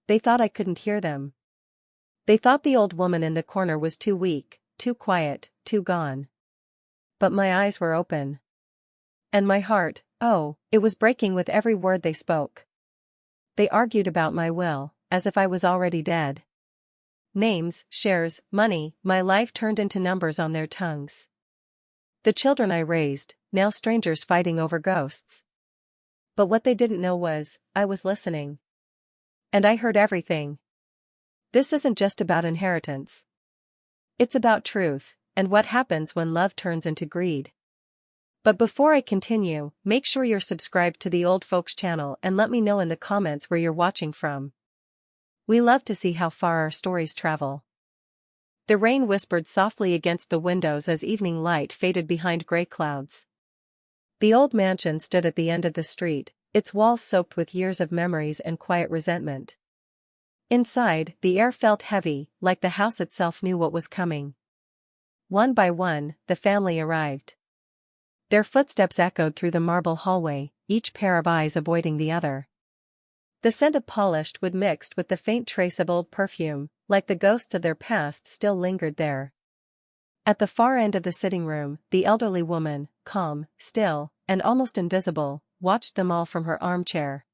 They thought I couldn't hear them. They thought the old woman in the corner was too weak, too quiet, too gone. But my eyes were open. And my heart, oh, it was breaking with every word they spoke. They argued about my will, as if I was already dead. Names, shares, money, my life turned into numbers on their tongues. The children I raised, now strangers fighting over ghosts. But what they didn't know was, I was listening. And I heard everything. This isn't just about inheritance. It's about truth, and what happens when love turns into greed. But before I continue, make sure you're subscribed to the Old Folks channel and let me know in the comments where you're watching from. We love to see how far our stories travel. The rain whispered softly against the windows as evening light faded behind gray clouds. The old mansion stood at the end of the street, its walls soaked with years of memories and quiet resentment. Inside, the air felt heavy, like the house itself knew what was coming. One by one, the family arrived. Their footsteps echoed through the marble hallway, each pair of eyes avoiding the other. The scent of polished wood mixed with the faint trace of old perfume, like the ghosts of their past still lingered there. At the far end of the sitting room, the elderly woman, calm, still, and almost invisible, watched them all from her armchair.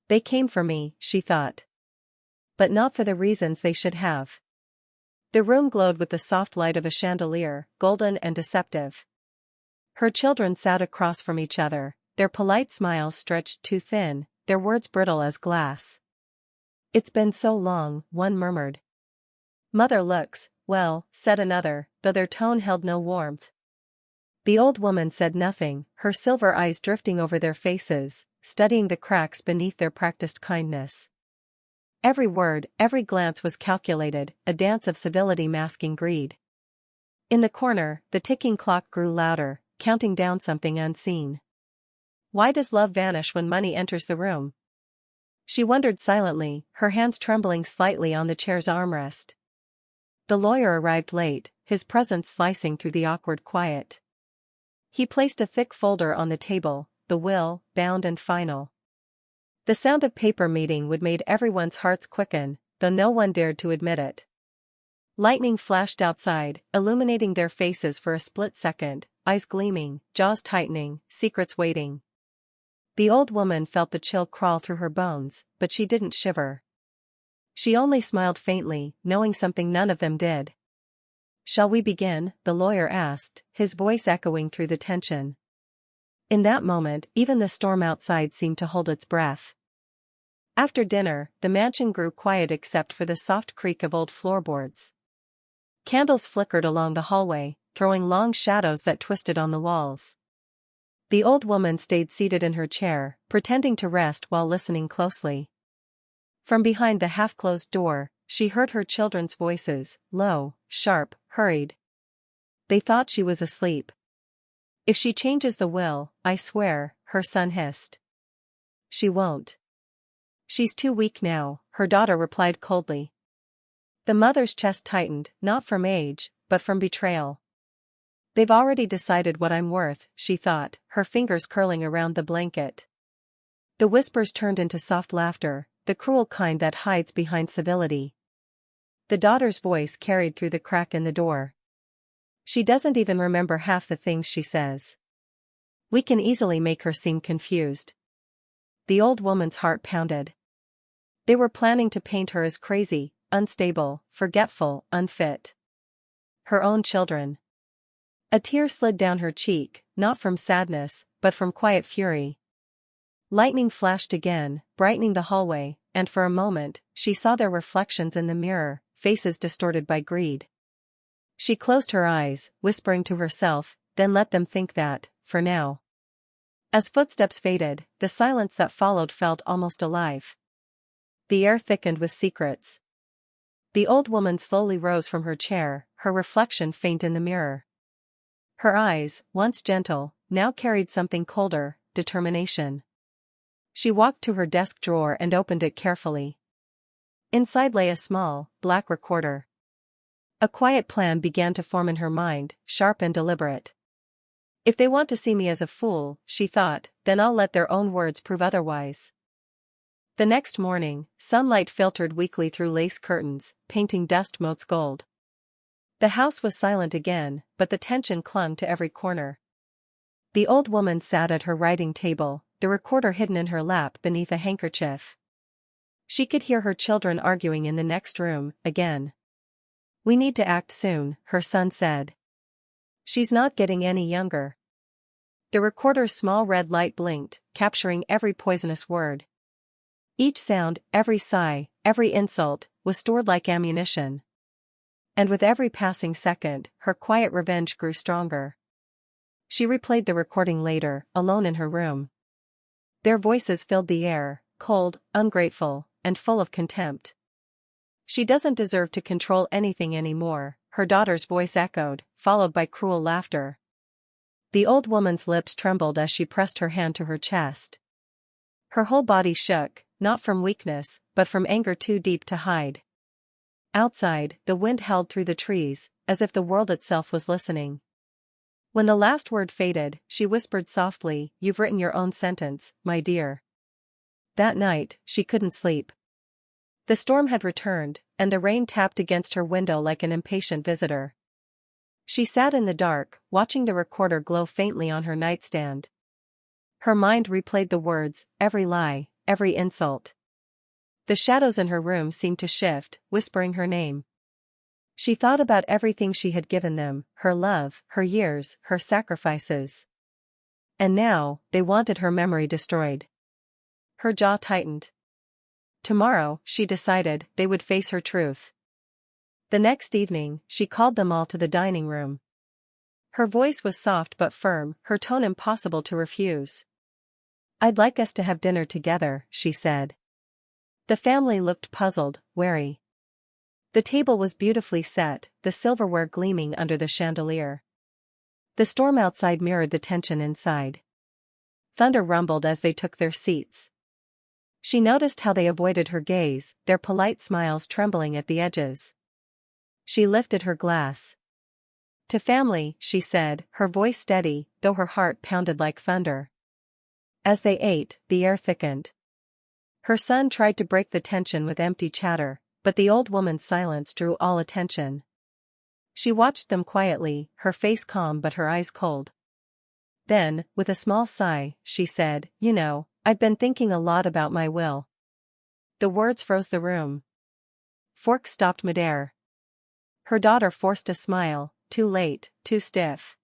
They came for me, she thought. But not for the reasons they should have. The room glowed with the soft light of a chandelier, golden and deceptive. Her children sat across from each other, their polite smiles stretched too thin, their words brittle as glass. It's been so long, one murmured. Mother looks, well, said another, though their tone held no warmth. The old woman said nothing, her silver eyes drifting over their faces, studying the cracks beneath their practiced kindness. Every word, every glance was calculated, a dance of civility masking greed. In the corner, the ticking clock grew louder, counting down something unseen. Why does love vanish when money enters the room? She wondered silently, her hands trembling slightly on the chair's armrest. The lawyer arrived late, his presence slicing through the awkward quiet. He placed a thick folder on the table, the will, bound and final. The sound of paper meeting would made everyone's hearts quicken, though no one dared to admit it. Lightning flashed outside, illuminating their faces for a split second, eyes gleaming, jaws tightening, secrets waiting. The old woman felt the chill crawl through her bones, but she didn't shiver. She only smiled faintly, knowing something none of them did. Shall we begin? The lawyer asked, his voice echoing through the tension. In that moment, even the storm outside seemed to hold its breath. After dinner, the mansion grew quiet except for the soft creak of old floorboards. Candles flickered along the hallway, throwing long shadows that twisted on the walls. The old woman stayed seated in her chair, pretending to rest while listening closely. From behind the half-closed door, she heard her children's voices, low, sharp, hurried. They thought she was asleep. If she changes the will, I swear, her son hissed. She won't. She's too weak now, her daughter replied coldly. The mother's chest tightened, not from age, but from betrayal. They've already decided what I'm worth, she thought, her fingers curling around the blanket. The whispers turned into soft laughter, the cruel kind that hides behind civility. The daughter's voice carried through the crack in the door. She doesn't even remember half the things she says. We can easily make her seem confused. The old woman's heart pounded. They were planning to paint her as crazy, unstable, forgetful, unfit. Her own children. A tear slid down her cheek, not from sadness, but from quiet fury. Lightning flashed again, brightening the hallway, and for a moment, she saw their reflections in the mirror, faces distorted by greed. She closed her eyes, whispering to herself, then let them think that, for now. As footsteps faded, the silence that followed felt almost alive. The air thickened with secrets. The old woman slowly rose from her chair, her reflection faint in the mirror. Her eyes, once gentle, now carried something colder, determination. She walked to her desk drawer and opened it carefully. Inside lay a small, black recorder. A quiet plan began to form in her mind, sharp and deliberate. If they want to see me as a fool, she thought, then I'll let their own words prove otherwise. The next morning, sunlight filtered weakly through lace curtains, painting dust motes gold. The house was silent again, but the tension clung to every corner. The old woman sat at her writing table, the recorder hidden in her lap beneath a handkerchief. She could hear her children arguing in the next room, again. "We need to act soon," her son said. "She's not getting any younger." The recorder's small red light blinked, capturing every poisonous word. Each sound, every sigh, every insult, was stored like ammunition. And with every passing second, her quiet revenge grew stronger. She replayed the recording later, alone in her room. Their voices filled the air, cold, ungrateful, and full of contempt. "She doesn't deserve to control anything anymore," her daughter's voice echoed, followed by cruel laughter. The old woman's lips trembled as she pressed her hand to her chest. Her whole body shook, not from weakness, but from anger too deep to hide. Outside, the wind howled through the trees, as if the world itself was listening. When the last word faded, she whispered softly, "You've written your own sentence, my dear." That night, she couldn't sleep. The storm had returned, and the rain tapped against her window like an impatient visitor. She sat in the dark, watching the recorder glow faintly on her nightstand. Her mind replayed the words, every lie, every insult. The shadows in her room seemed to shift, whispering her name. She thought about everything she had given them, her love, her years, her sacrifices. And now, they wanted her memory destroyed. Her jaw tightened. Tomorrow, she decided, they would face her truth. The next evening, she called them all to the dining room. Her voice was soft but firm, her tone impossible to refuse. "I'd like us to have dinner together," she said. The family looked puzzled, wary. The table was beautifully set, the silverware gleaming under the chandelier. The storm outside mirrored the tension inside. Thunder rumbled as they took their seats. She noticed how they avoided her gaze, their polite smiles trembling at the edges. She lifted her glass. "To family," she said, her voice steady, though her heart pounded like thunder. As they ate, the air thickened. Her son tried to break the tension with empty chatter, but the old woman's silence drew all attention. She watched them quietly, her face calm but her eyes cold. Then, with a small sigh, she said, "You know, I've been thinking a lot about my will." The words froze the room. Forks stopped midair. Her daughter forced a smile, too late, too stiff.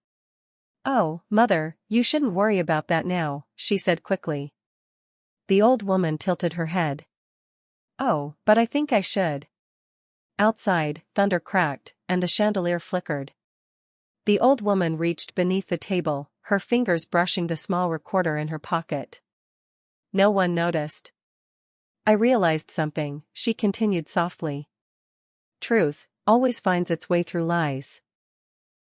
"Oh, Mother, you shouldn't worry about that now," she said quickly. The old woman tilted her head. "Oh, but I think I should." Outside, thunder cracked, and the chandelier flickered. The old woman reached beneath the table, her fingers brushing the small recorder in her pocket. No one noticed. "I realized something," she continued softly. "Truth always finds its way through lies."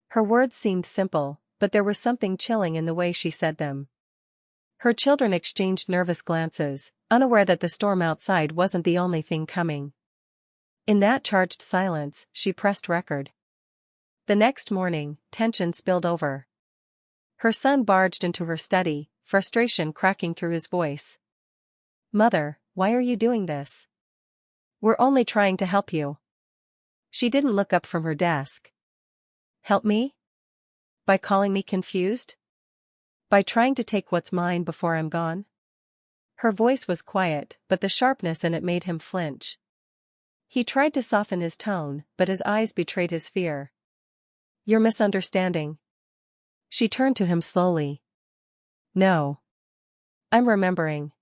Her words seemed simple, but there was something chilling in the way she said them. Her children exchanged nervous glances, unaware that the storm outside wasn't the only thing coming. In that charged silence, she pressed record. The next morning, tension spilled over. Her son barged into her study, frustration cracking through his voice. "Mother, why are you doing this? We're only trying to help you." She didn't look up from her desk. "Help me? By calling me confused? By trying to take what's mine before I'm gone?" Her voice was quiet, but the sharpness in it made him flinch. He tried to soften his tone, but his eyes betrayed his fear. "You're misunderstanding." She turned to him slowly. "No. I'm remembering."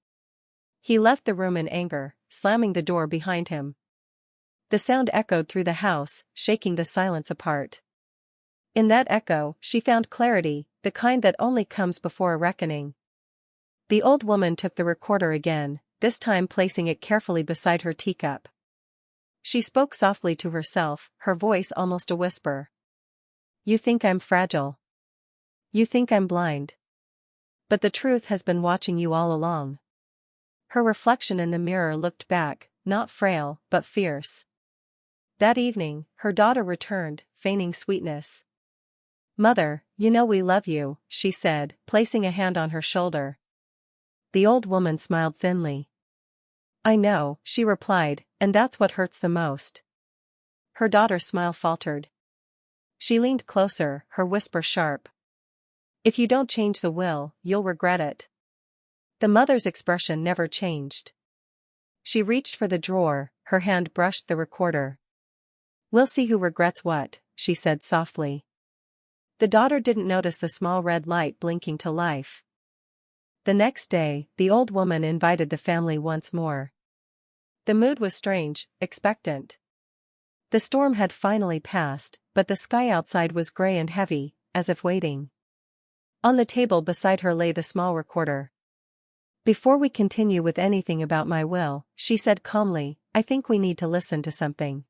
He left the room in anger, slamming the door behind him. The sound echoed through the house, shaking the silence apart. In that echo, she found clarity, the kind that only comes before a reckoning. The old woman took the recorder again, this time placing it carefully beside her teacup. She spoke softly to herself, her voice almost a whisper. "You think I'm fragile. You think I'm blind. But the truth has been watching you all along." Her reflection in the mirror looked back, not frail, but fierce. That evening, her daughter returned, feigning sweetness. "Mother, you know we love you," she said, placing a hand on her shoulder. The old woman smiled thinly. I know, she replied, and that's what hurts the most. Her daughter's smile faltered. She leaned closer, her whisper sharp. If you don't change the will, you'll regret it. The mother's expression never changed. She reached for the drawer, her hand brushed the recorder. We'll see who regrets what, she said softly. The daughter didn't notice the small red light blinking to life. The next day, the old woman invited the family once more. The mood was strange, expectant. The storm had finally passed, but the sky outside was gray and heavy, as if waiting. On the table beside her lay the small recorder. Before we continue with anything about my will, she said calmly, I think we need to listen to something.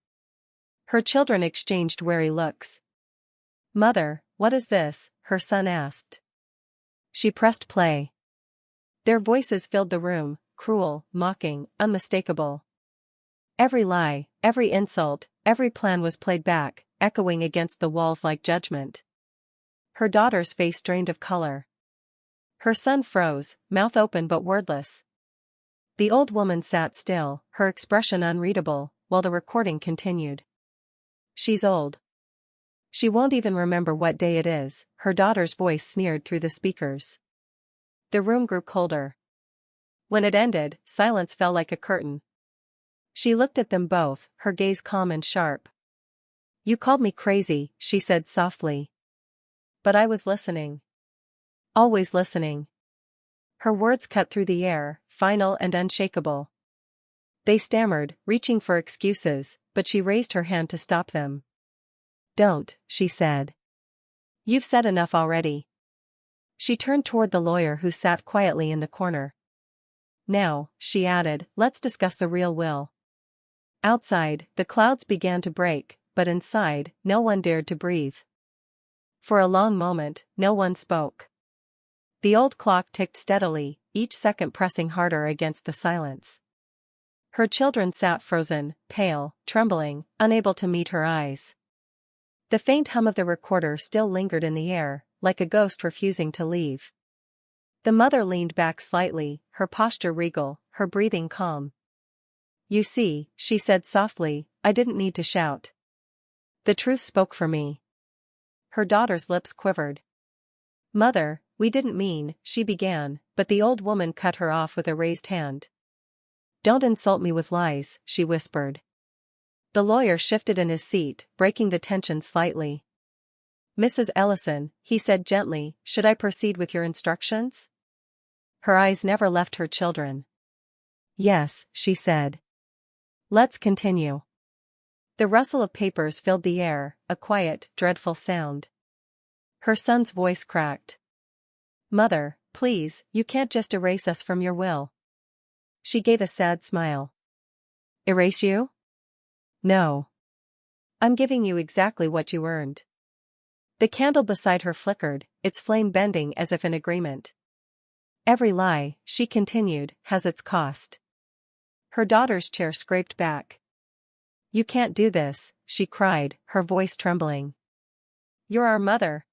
Her children exchanged wary looks. Mother, what is this? Her son asked. She pressed play. Their voices filled the room, cruel, mocking, unmistakable. Every lie, every insult, every plan was played back, echoing against the walls like judgment. Her daughter's face drained of color. Her son froze, mouth open but wordless. The old woman sat still, her expression unreadable, while the recording continued. She's old. She won't even remember what day it is, her daughter's voice sneered through the speakers. The room grew colder. When it ended, silence fell like a curtain. She looked at them both, her gaze calm and sharp. You called me crazy, she said softly. But I was listening. Always listening. Her words cut through the air, final and unshakable. They stammered, reaching for excuses, but she raised her hand to stop them. Don't, she said. You've said enough already. She turned toward the lawyer who sat quietly in the corner. Now, she added, let's discuss the real will. Outside, the clouds began to break, but inside, no one dared to breathe. For a long moment, no one spoke. The old clock ticked steadily, each second pressing harder against the silence. Her children sat frozen, pale, trembling, unable to meet her eyes. The faint hum of the recorder still lingered in the air, like a ghost refusing to leave. The mother leaned back slightly, her posture regal, her breathing calm. You see, she said softly, I didn't need to shout. The truth spoke for me. Her daughter's lips quivered. Mother, we didn't mean, she began, but the old woman cut her off with a raised hand. Don't insult me with lies, she whispered. The lawyer shifted in his seat, breaking the tension slightly. Mrs. Ellison, he said gently, should I proceed with your instructions? Her eyes never left her children. Yes, she said. Let's continue. The rustle of papers filled the air, a quiet, dreadful sound. Her son's voice cracked. Mother, please, you can't just erase us from your will. She gave a sad smile. Erase you? No. I'm giving you exactly what you earned. The candle beside her flickered, its flame bending as if in agreement. Every lie, she continued, has its cost. Her daughter's chair scraped back. You can't do this, she cried, her voice trembling. You're our mother.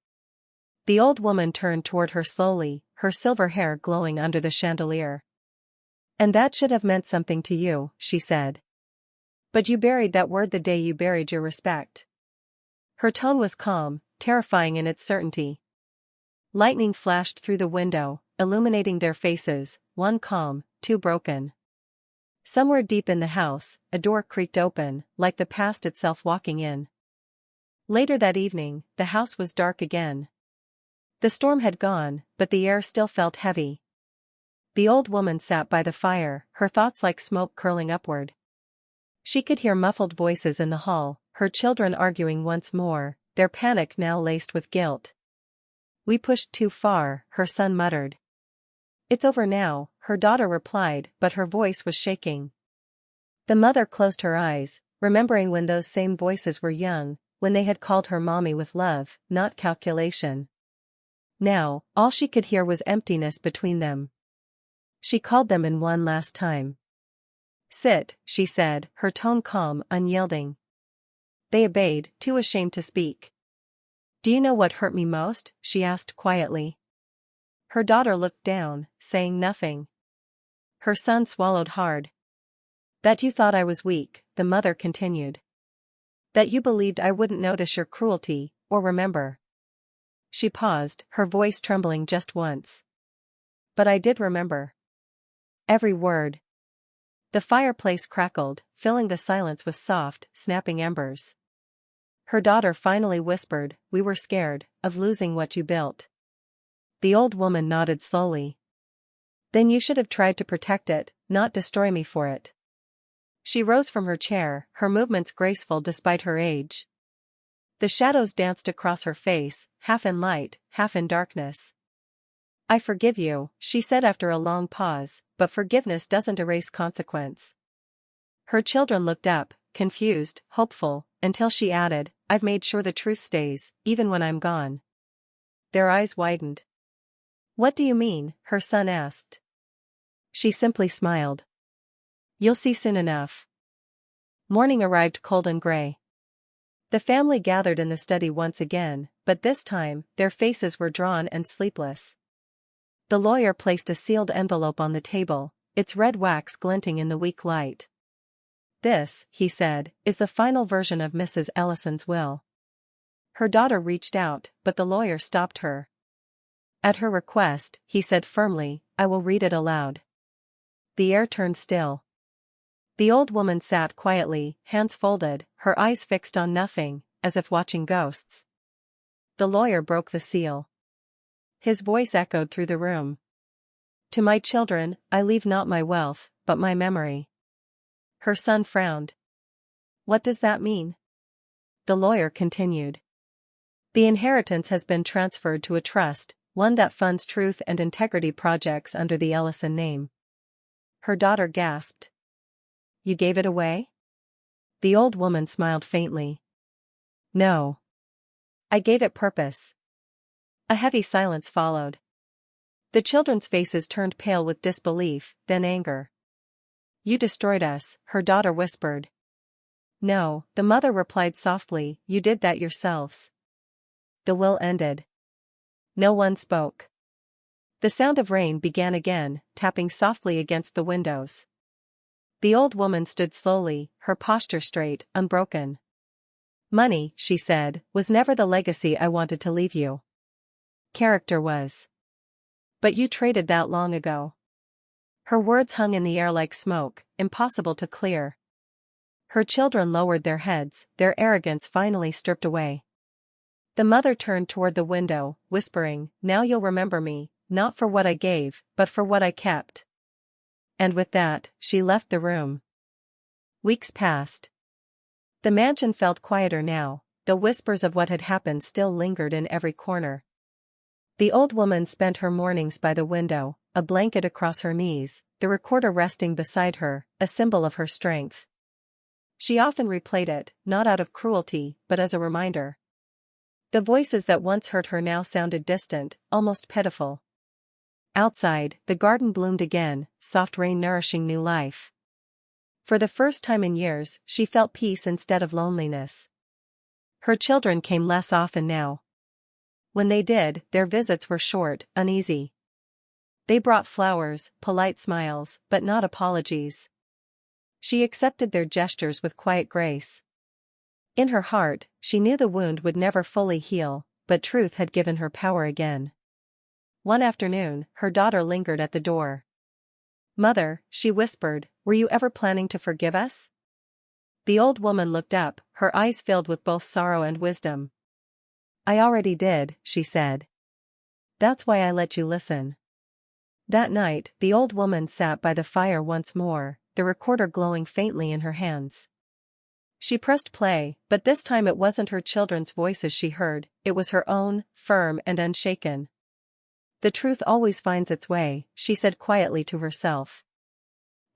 The old woman turned toward her slowly, her silver hair glowing under the chandelier. And that should have meant something to you, she said. But you buried that word the day you buried your respect. Her tone was calm, terrifying in its certainty. Lightning flashed through the window, illuminating their faces, one calm, two broken. Somewhere deep in the house, a door creaked open, like the past itself walking in. Later that evening, the house was dark again. The storm had gone, but the air still felt heavy. The old woman sat by the fire, her thoughts like smoke curling upward. She could hear muffled voices in the hall, her children arguing once more, their panic now laced with guilt. We pushed too far, her son muttered. It's over now, her daughter replied, but her voice was shaking. The mother closed her eyes, remembering when those same voices were young, when they had called her mommy with love, not calculation. Now, all she could hear was emptiness between them. She called them in one last time. Sit, she said, her tone calm, unyielding. They obeyed, too ashamed to speak. Do you know what hurt me most? She asked quietly. Her daughter looked down, saying nothing. Her son swallowed hard. That you thought I was weak, the mother continued. That you believed I wouldn't notice your cruelty, or remember. She paused, her voice trembling just once. But I did remember. Every word. The fireplace crackled, filling the silence with soft, snapping embers. Her daughter finally whispered, "We were scared of losing what you built." The old woman nodded slowly. "Then you should have tried to protect it, not destroy me for it." She rose from her chair, her movements graceful despite her age. The shadows danced across her face, half in light, half in darkness. "I forgive you," she said after a long pause, "but forgiveness doesn't erase consequence." Her children looked up, confused, hopeful, until she added, "I've made sure the truth stays, even when I'm gone." Their eyes widened. "What do you mean?" her son asked. She simply smiled. "You'll see soon enough." Morning arrived cold and gray. The family gathered in the study once again, but this time, their faces were drawn and sleepless. The lawyer placed a sealed envelope on the table, its red wax glinting in the weak light. "This," he said, "is the final version of Mrs. Ellison's will." Her daughter reached out, but the lawyer stopped her. "At her request," he said firmly, "I will read it aloud." The air turned still. The old woman sat quietly, hands folded, her eyes fixed on nothing, as if watching ghosts. The lawyer broke the seal. His voice echoed through the room. "To my children, I leave not my wealth, but my memory." Her son frowned. "What does that mean?" The lawyer continued. "The inheritance has been transferred to a trust, one that funds truth and integrity projects under the Ellison name." Her daughter gasped. "You gave it away?" The old woman smiled faintly. "No. I gave it purpose." A heavy silence followed. The children's faces turned pale with disbelief, then anger. "You destroyed us," her daughter whispered. "No," the mother replied softly, "you did that yourselves." The will ended. No one spoke. The sound of rain began again, tapping softly against the windows. The old woman stood slowly, her posture straight, unbroken. "Money," she said, "was never the legacy I wanted to leave you. Character was. But you traded that long ago." Her words hung in the air like smoke, impossible to clear. Her children lowered their heads, their arrogance finally stripped away. The mother turned toward the window, whispering, "Now you'll remember me, not for what I gave, but for what I kept." And with that, she left the room. Weeks passed. The mansion felt quieter now, though whispers of what had happened still lingered in every corner. The old woman spent her mornings by the window, a blanket across her knees, the recorder resting beside her, a symbol of her strength. She often replayed it, not out of cruelty, but as a reminder. The voices that once hurt her now sounded distant, almost pitiful. Outside, the garden bloomed again, soft rain nourishing new life. For the first time in years, she felt peace instead of loneliness. Her children came less often now. When they did, their visits were short, uneasy. They brought flowers, polite smiles, but not apologies. She accepted their gestures with quiet grace. In her heart, she knew the wound would never fully heal, but truth had given her power again. One afternoon, her daughter lingered at the door. "Mother," she whispered, "were you ever planning to forgive us?" The old woman looked up, her eyes filled with both sorrow and wisdom. "I already did," she said. "That's why I let you listen." That night, the old woman sat by the fire once more, the recorder glowing faintly in her hands. She pressed play, but this time it wasn't her children's voices she heard, it was her own, firm and unshaken. "The truth always finds its way," she said quietly to herself.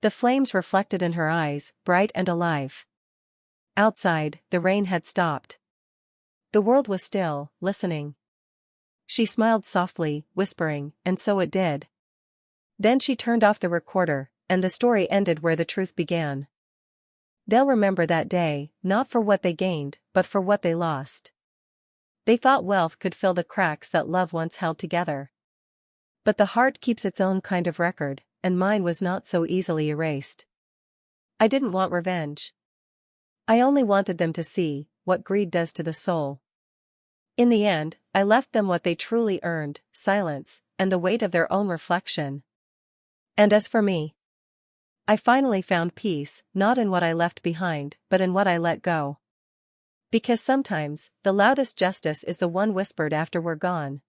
The flames reflected in her eyes, bright and alive. Outside, the rain had stopped. The world was still, listening. She smiled softly, whispering, "And so it did." Then she turned off the recorder, and the story ended where the truth began. They'll remember that day, not for what they gained, but for what they lost. They thought wealth could fill the cracks that love once held together. But the heart keeps its own kind of record, and mine was not so easily erased. I didn't want revenge. I only wanted them to see what greed does to the soul. In the end, I left them what they truly earned: silence, and the weight of their own reflection. And as for me, I finally found peace, not in what I left behind, but in what I let go. Because sometimes, the loudest justice is the one whispered after we're gone.